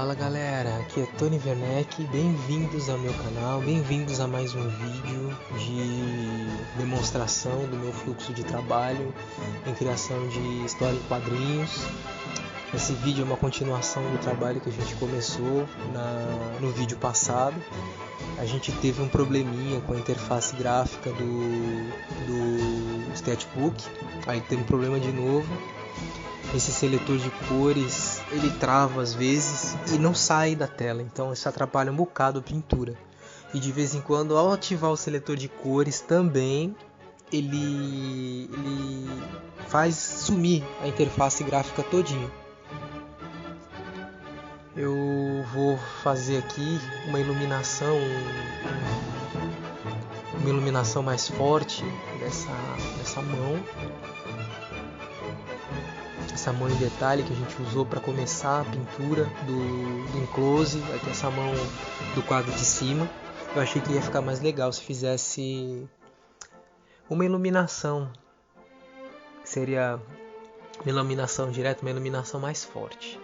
Fala galera, aqui é Tony Werneck, bem-vindos ao meu canal, bem-vindos a mais um vídeo de demonstração do meu fluxo de trabalho em criação de história em quadrinhos. Esse vídeo é uma continuação do trabalho que a gente começou no vídeo passado. A gente teve um probleminha com a interface gráfica do Sketchbook, aí teve um problema de novo. Esse seletor de cores, ele trava às vezes e não sai da tela, então isso atrapalha um bocado a pintura. E de vez em quando, ao ativar o seletor de cores também, ele faz sumir a interface gráfica todinha. Eu vou fazer aqui uma iluminação mais forte dessa mão. Essa mão em detalhe que a gente usou para começar a pintura do enclose, vai ter essa mão do quadro de cima. Eu achei que ia ficar mais legal se fizesse uma iluminação, seria uma iluminação direta, uma iluminação mais forte.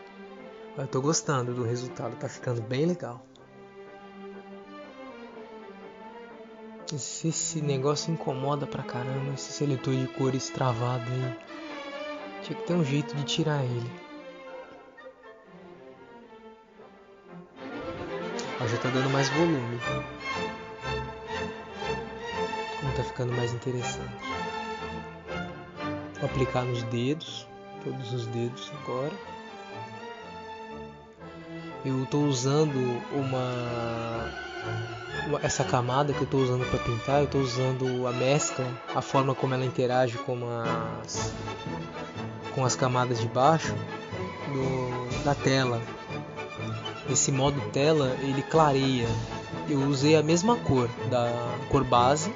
Eu tô gostando do resultado, tá ficando bem legal. Esse negócio incomoda pra caramba, esse seletor de cores travado aí. Tinha que ter um jeito de tirar ele. Ó, já tá dando mais volume. Como tá ficando mais interessante. Vou aplicar nos dedos, todos os dedos agora. Eu tô usando essa camada que eu tô usando para pintar, eu tô usando a mescla, a forma como ela interage com as camadas de baixo da tela. Esse modo tela, ele clareia. Eu usei a mesma cor da cor base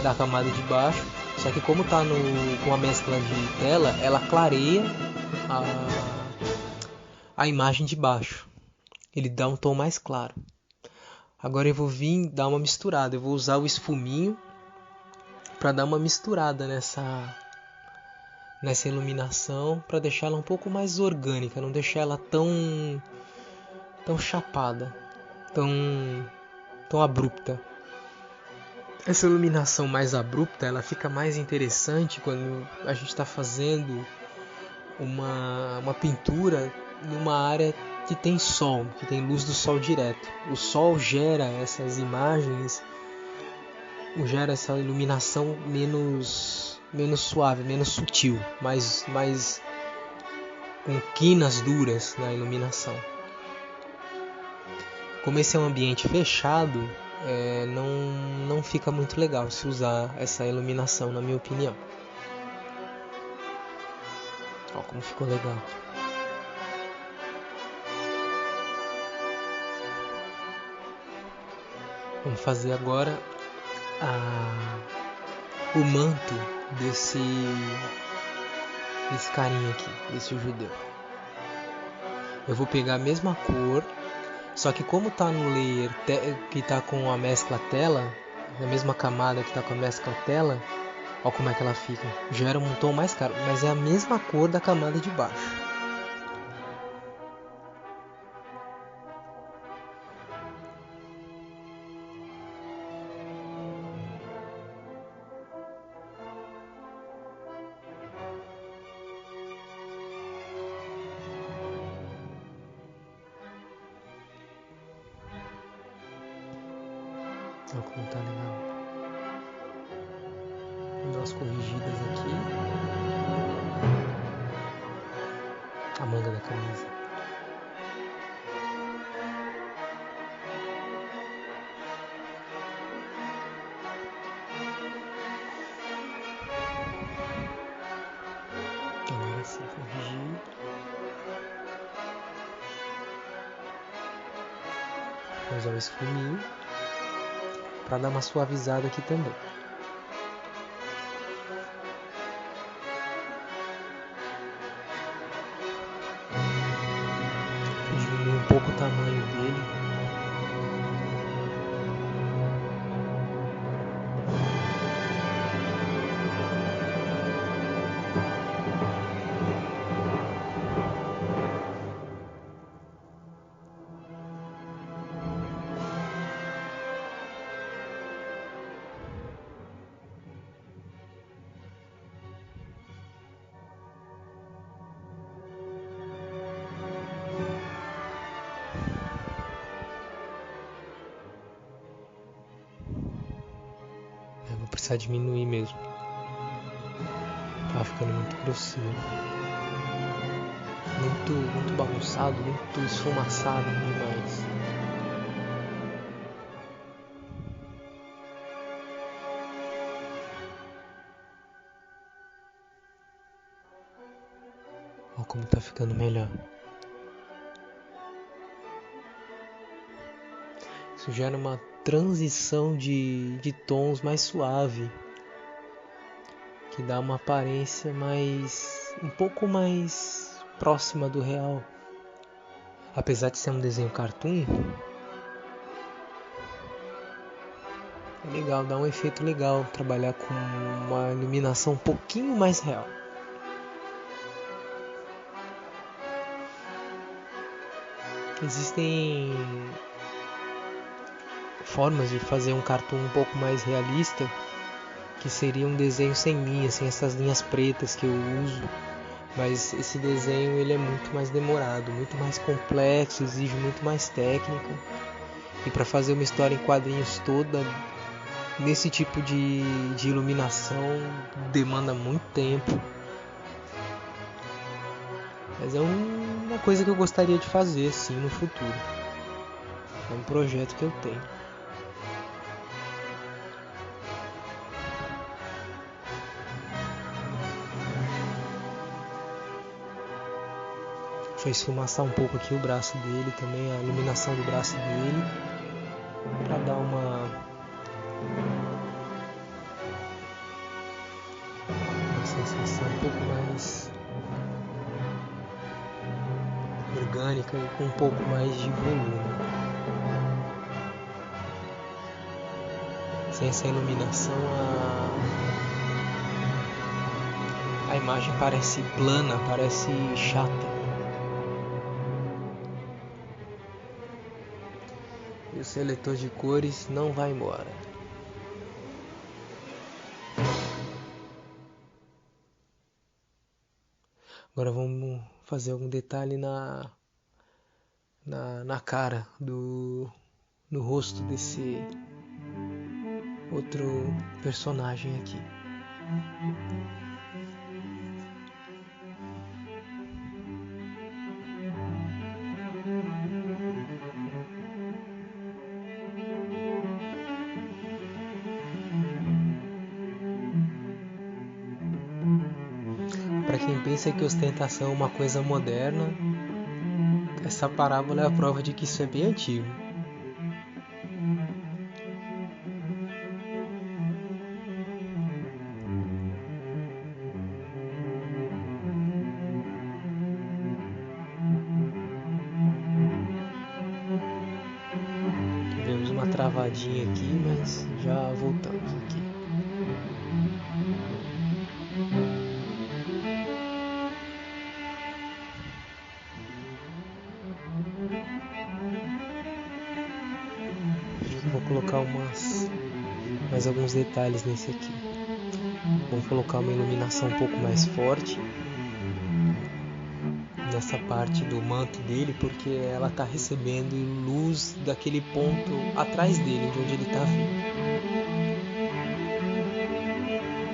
da camada de baixo, só que como tá com a mescla de tela, ela clareia a imagem de baixo. Ele dá um tom mais claro. Agora eu vou vir dar uma misturada. Eu vou usar o esfuminho para dar uma misturada nessa iluminação, para deixar ela um pouco mais orgânica, não deixar ela tão chapada, tão abrupta. Essa iluminação mais abrupta, ela fica mais interessante quando a gente está fazendo uma pintura numa área que tem sol, que tem luz do sol direto. O sol gera essas imagens, gera essa iluminação menos suave, menos sutil, mais com quinas duras na iluminação. Como esse é um ambiente fechado, não fica muito legal se usar essa iluminação, na minha opinião. Olha como ficou legal. Vamos fazer agora o manto desse carinha aqui, desse judeu. Eu vou pegar a mesma cor, só que como tá no layer que tá com a mescla tela, na mesma camada que tá com a mescla tela, olha como é que ela fica. Gera um tom mais claro, mas é a mesma cor da camada de baixo. Olha como tá legal. Vou dar umas corrigidas aqui. A manga da camisa. Agora sim, corrigir. Vou usar o esfuminho para dar uma suavizada aqui também. Vou diminuir um pouco o tamanho dele. Vou precisar diminuir mesmo. Tá ficando muito grosseiro. Muito bagunçado, muito esfumaçado demais. Olha como tá ficando melhor. Isso gera uma transição de tons mais suave, que dá uma aparência um pouco mais próxima do real. Apesar de ser um desenho cartoon, é legal, dá um efeito legal trabalhar com uma iluminação um pouquinho mais real. Existem formas de fazer um cartoon um pouco mais realista, que seria um desenho sem linhas, sem essas linhas pretas que eu uso. Mas esse desenho ele é muito mais demorado, muito mais complexo, exige muito mais técnica. E para fazer uma história em quadrinhos toda nesse tipo de iluminação demanda muito tempo. Mas é uma coisa que eu gostaria de fazer sim no futuro. É um projeto que eu tenho. Deixa eu esfumaçar um pouco aqui o braço dele também, a iluminação do braço dele, para dar uma sensação um pouco mais orgânica e com um pouco mais de volume. Sem essa iluminação a imagem parece plana, parece chata. E o seletor de cores não vai embora. Agora vamos fazer algum detalhe na cara no rosto desse outro personagem aqui. Para quem pensa que ostentação é uma coisa moderna, essa parábola é a prova de que isso é bem antigo. Tivemos uma travadinha aqui, mas já voltamos aqui. Vou colocar mais alguns detalhes nesse aqui. Vamos colocar uma iluminação um pouco mais forte nessa parte do manto dele, porque ela está recebendo luz daquele ponto atrás dele, de onde ele está vindo.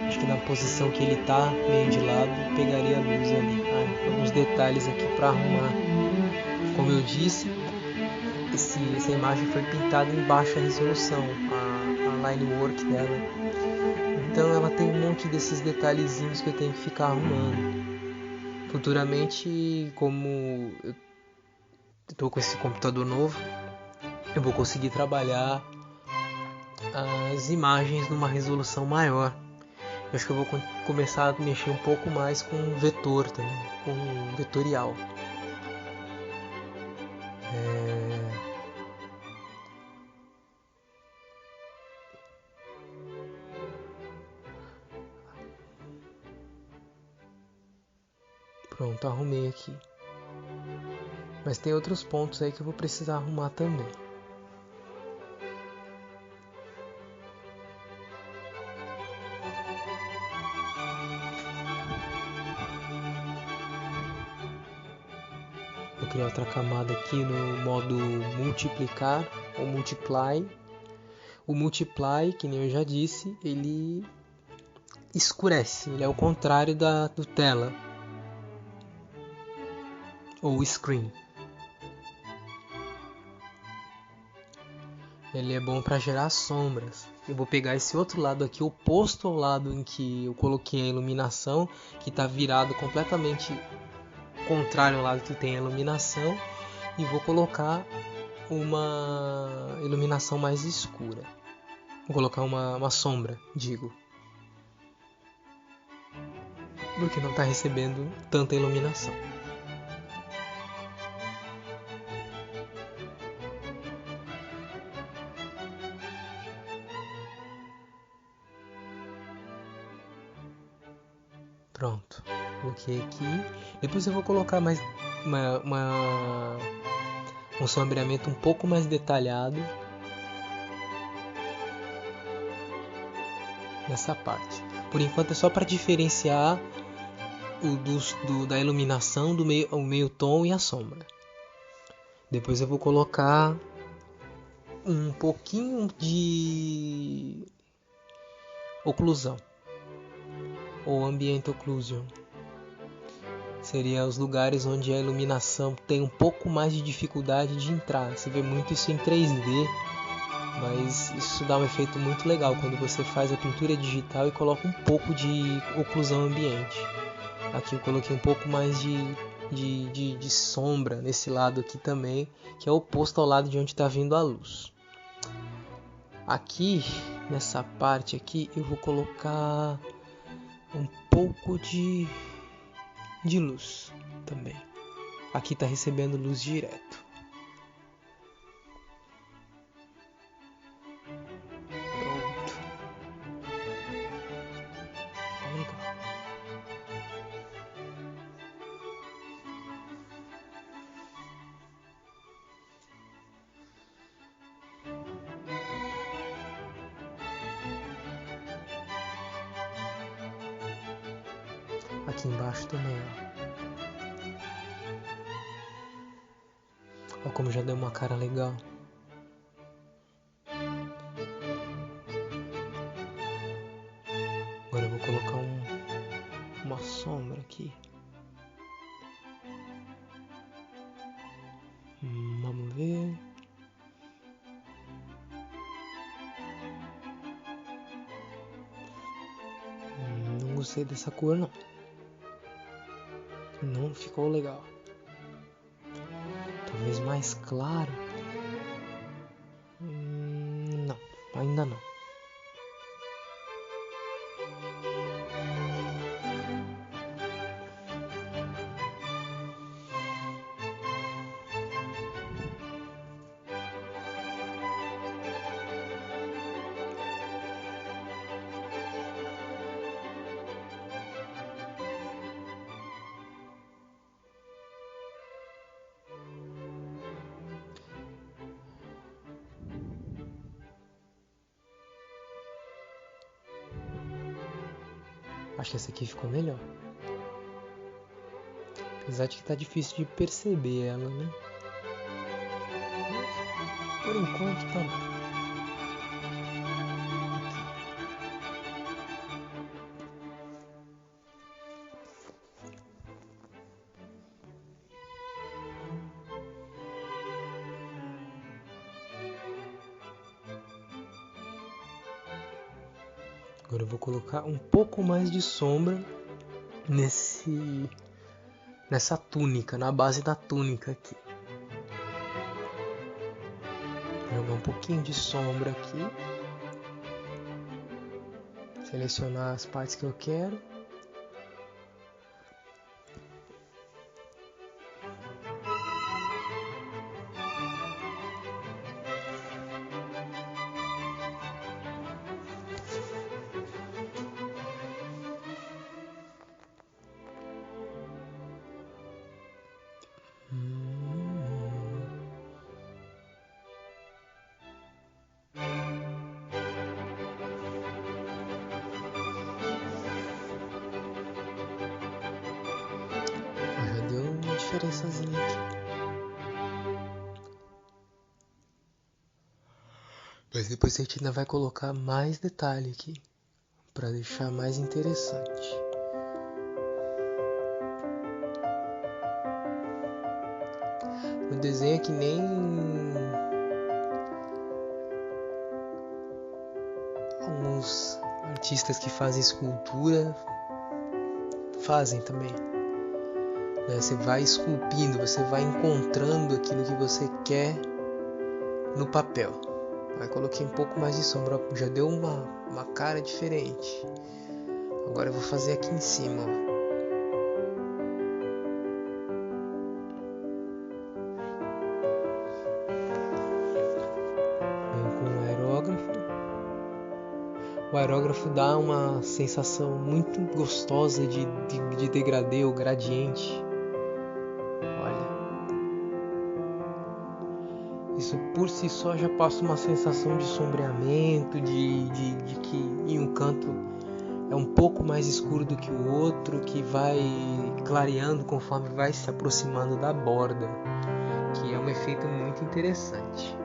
Acho que na posição que ele está, meio de lado, pegaria a luz ali. Alguns detalhes aqui para arrumar. Como eu disse, essa imagem foi pintada em baixa resolução, a line work dela. Então ela tem um monte desses detalhezinhos que eu tenho que ficar arrumando. Futuramente, como eu estou com esse computador novo, eu vou conseguir trabalhar as imagens numa resolução maior. Eu acho que eu vou começar a mexer um pouco mais com vetor também, com vetorial. Pronto, arrumei aqui. Mas tem outros pontos aí que eu vou precisar arrumar também. Vou criar outra camada aqui no modo multiplicar ou multiply. O Multiply, que nem eu já disse, ele escurece, ele é o contrário do tela ou screen. Ele é bom para gerar sombras. Eu vou pegar esse outro lado aqui, oposto ao lado em que eu coloquei a iluminação, que está virado completamente contrário ao lado que tem a iluminação, e vou colocar uma iluminação mais escura. Vou colocar uma sombra, digo, porque não está recebendo tanta iluminação. Pronto, coloquei aqui. Depois eu vou colocar mais um sombreamento um pouco mais detalhado nessa parte. Por enquanto é só para diferenciar da iluminação do meio tom e a sombra. Depois eu vou colocar um pouquinho de oclusão ou ambient occlusion. Seria os lugares onde a iluminação tem um pouco mais de dificuldade de entrar. Você vê muito isso em 3D, mas isso dá um efeito muito legal quando você faz a pintura digital e coloca um pouco de oclusão ambiente. Aqui eu coloquei um pouco mais de sombra nesse lado aqui também, que é oposto ao lado de onde está vindo a luz. Aqui, nessa parte aqui, eu vou colocar um pouco de luz também. Aqui está recebendo luz direto. Pronto. Tá legal. Aqui embaixo também, ó. Ó como já deu uma cara legal. Agora eu vou colocar uma sombra aqui. Vamos ver. Não gostei dessa cor, não. Não ficou legal. Talvez mais claro. Não, ainda não. Acho que essa aqui ficou melhor. Apesar de que tá difícil de perceber ela, né? Mas, por enquanto tá bom. Agora eu vou colocar um pouco mais de sombra nessa túnica, na base da túnica aqui. Vou jogar um pouquinho de sombra aqui. Selecionar as partes que eu quero. Já deu uma diferençazinha aqui. Mas depois a gente ainda vai colocar mais detalhe aqui para deixar mais interessante. O desenho é que nem alguns artistas que fazem escultura fazem também, né? Você vai esculpindo, você vai encontrando aquilo que você quer no papel. Aí coloquei um pouco mais de sombra, já deu uma cara diferente. Agora eu vou fazer aqui em cima, ó. O aerógrafo dá uma sensação muito gostosa de degradê ou gradiente. Olha, isso por si só já passa uma sensação de sombreamento, de que em um canto é um pouco mais escuro do que o outro, que vai clareando conforme vai se aproximando da borda, que é um efeito muito interessante.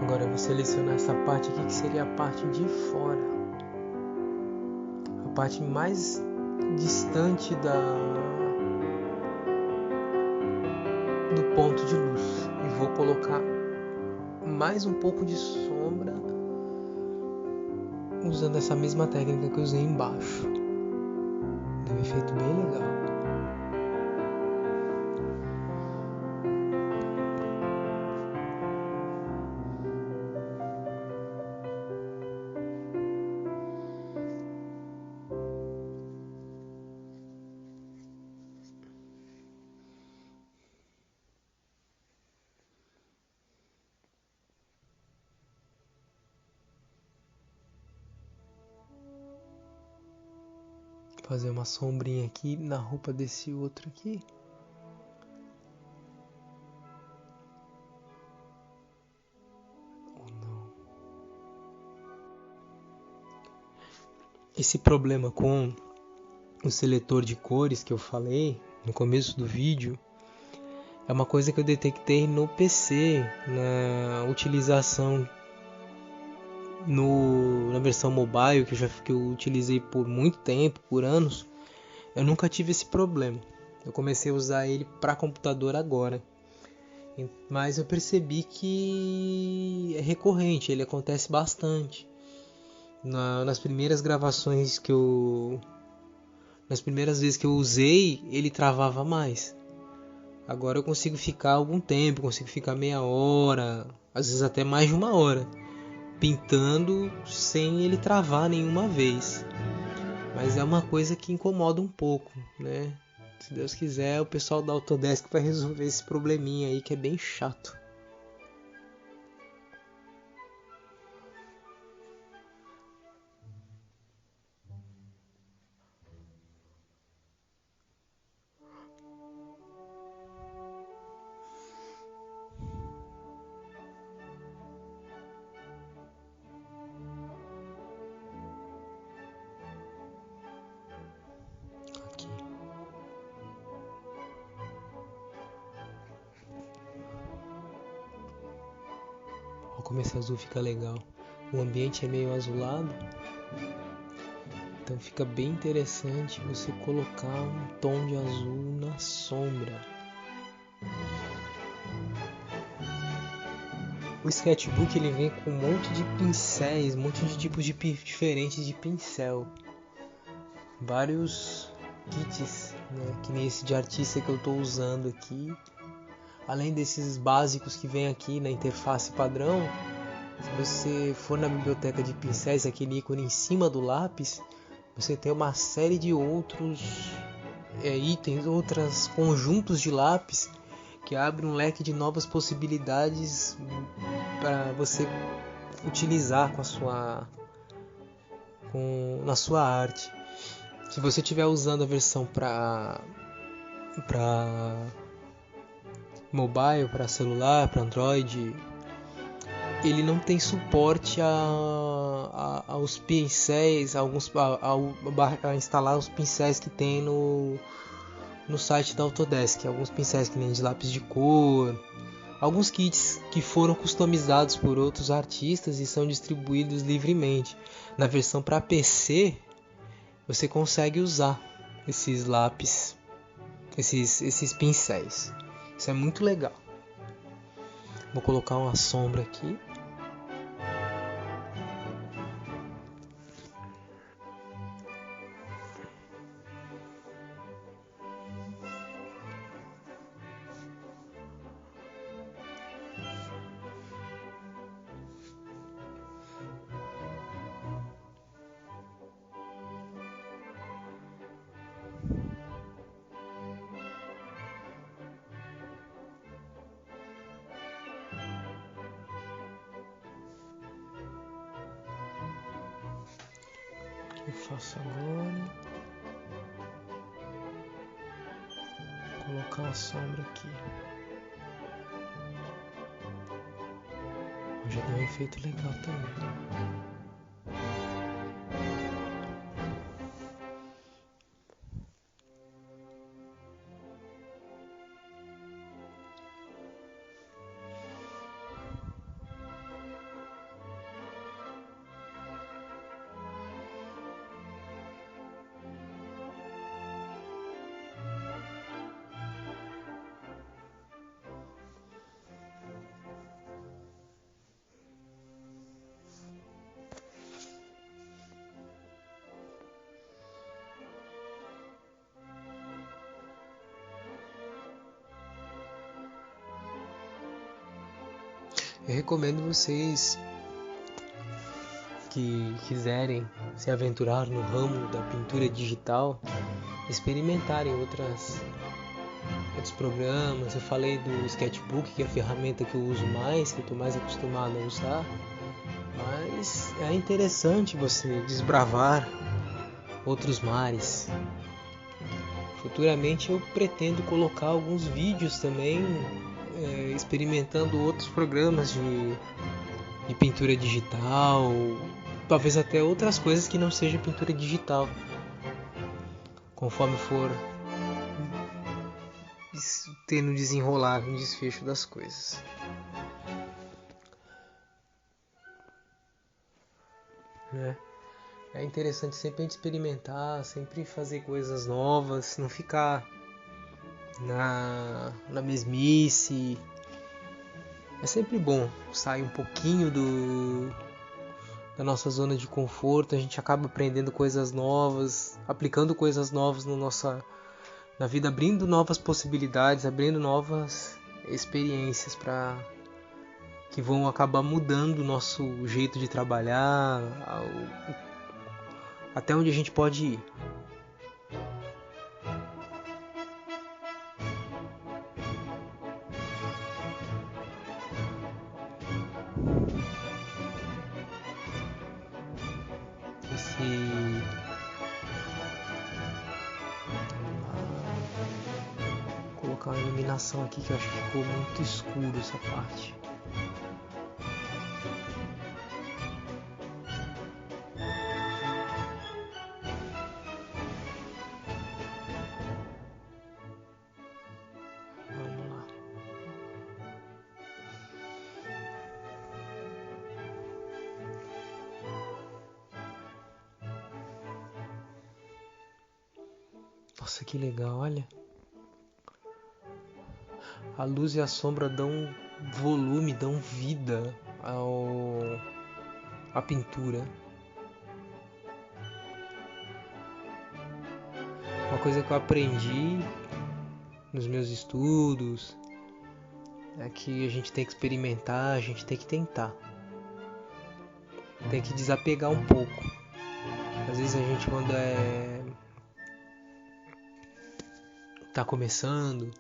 Agora eu vou selecionar essa parte aqui, que seria a parte de fora, a parte mais distante do ponto de luz, e vou colocar mais um pouco de sombra usando essa mesma técnica que eu usei embaixo. Deu um efeito bem legal. Fazer uma sombrinha aqui na roupa desse outro aqui. Ou não. Esse problema com o seletor de cores que eu falei no começo do vídeo é uma coisa que eu detectei no PC, na utilização na versão mobile, que eu utilizei por muito tempo, por anos. Eu nunca tive esse problema. Eu comecei a usar ele para computador agora, mas eu percebi que é recorrente, ele acontece bastante. Nas primeiras gravações nas primeiras vezes que eu usei, ele travava mais. Agora eu consigo ficar algum tempo, consigo ficar meia hora, às vezes até mais de uma hora, pintando sem ele travar nenhuma vez. Mas é uma coisa que incomoda um pouco, né? Se Deus quiser, o pessoal da Autodesk vai resolver esse probleminha aí que é bem chato. Aqui. Olha como esse azul fica legal. O ambiente é meio azulado, então fica bem interessante você colocar um tom de azul na sombra. O sketchbook ele vem com um monte de pincéis, um monte de tipos diferentes de pincel, vários kits, né? Que nem esse de artista que eu estou usando aqui. Além desses básicos que vem aqui na interface padrão, se você for na biblioteca de pincéis, aquele ícone em cima do lápis, você tem uma série de outros itens, outros conjuntos de lápis que abrem um leque de novas possibilidades para você utilizar na sua arte. Se você estiver usando a versão para mobile, para celular, para Android, ele não tem suporte aos pincéis, a instalar os pincéis que tem no site da Autodesk. Alguns pincéis que nem de lápis de cor, alguns kits que foram customizados por outros artistas e são distribuídos livremente. Na versão para PC, você consegue usar esses lápis, esses pincéis. Isso é muito legal. Vou colocar uma sombra aqui. Eu faço agora. Vou colocar uma sombra aqui. Já deu um efeito legal também. Eu recomendo vocês que quiserem se aventurar no ramo da pintura digital, experimentarem outros programas. Eu falei do Sketchbook, que é a ferramenta que eu uso mais, que eu estou mais acostumado a usar, mas é interessante você desbravar outros mares. Futuramente eu pretendo colocar alguns vídeos também experimentando outros programas de pintura digital, talvez até outras coisas que não seja pintura digital, conforme for tendo desenrolar no desfecho das coisas. É interessante sempre a gente experimentar, sempre fazer coisas novas, não ficar na mesmice. É sempre bom sair um pouquinho da nossa zona de conforto. A gente acaba aprendendo coisas novas, aplicando coisas novas na vida, abrindo novas possibilidades, abrindo novas experiências que vão acabar mudando o nosso jeito de trabalhar, até onde a gente pode ir. Vou colocar uma iluminação aqui que eu acho que ficou muito escuro essa parte. Vamos lá. Nossa, que legal, olha. A luz e a sombra dão volume, dão vida à pintura. Uma coisa que eu aprendi nos meus estudos é que a gente tem que experimentar, a gente tem que tentar. Tem que desapegar um pouco. Às vezes a gente, quando tá começando,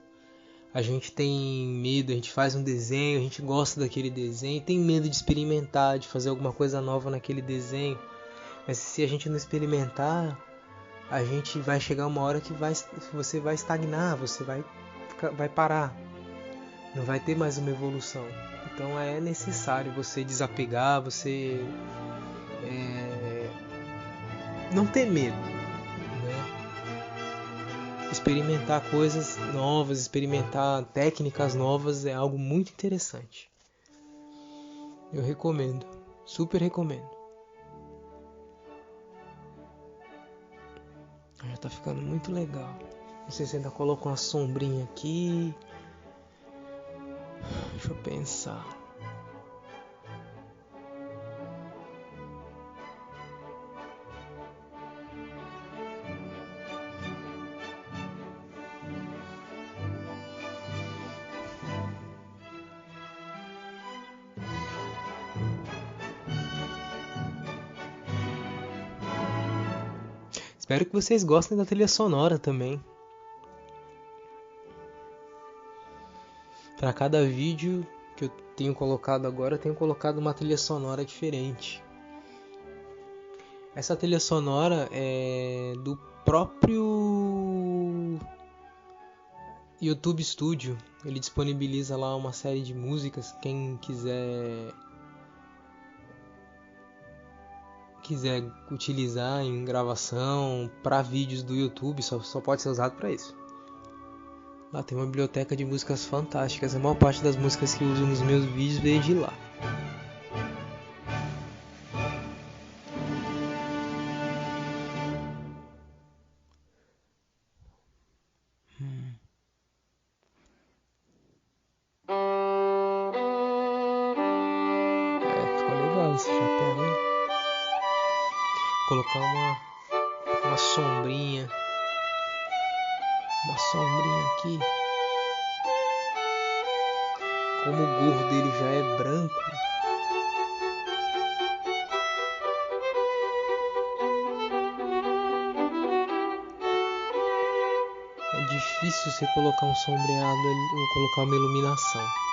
a gente tem medo, a gente faz um desenho, a gente gosta daquele desenho, tem medo de experimentar, de fazer alguma coisa nova naquele desenho. Mas se a gente não experimentar, a gente vai chegar uma hora que você vai estagnar, você vai parar. não vai ter mais uma evolução. Então é necessário você desapegar, você não ter medo, né? Experimentar coisas novas, experimentar técnicas novas é algo muito interessante. Eu recomendo, super recomendo. Já tá ficando muito legal. Não sei se ainda coloco uma sombrinha aqui. Deixa eu pensar. Espero que vocês gostem da trilha sonora também. Para cada vídeo que eu tenho colocado agora, eu tenho colocado uma trilha sonora diferente. Essa trilha sonora é do próprio YouTube Studio. Ele disponibiliza lá uma série de músicas. Quem quiser utilizar em gravação para vídeos do YouTube, só pode ser usado para isso. Lá tem uma biblioteca de músicas fantásticas. A maior parte das músicas que eu uso nos meus vídeos veio de lá. Ficou legal esse chapéu, hein? Colocar uma sombrinha. Uma sombrinha aqui. Como o gorro dele já é branco, é difícil você colocar um sombreado ali, ou colocar uma iluminação.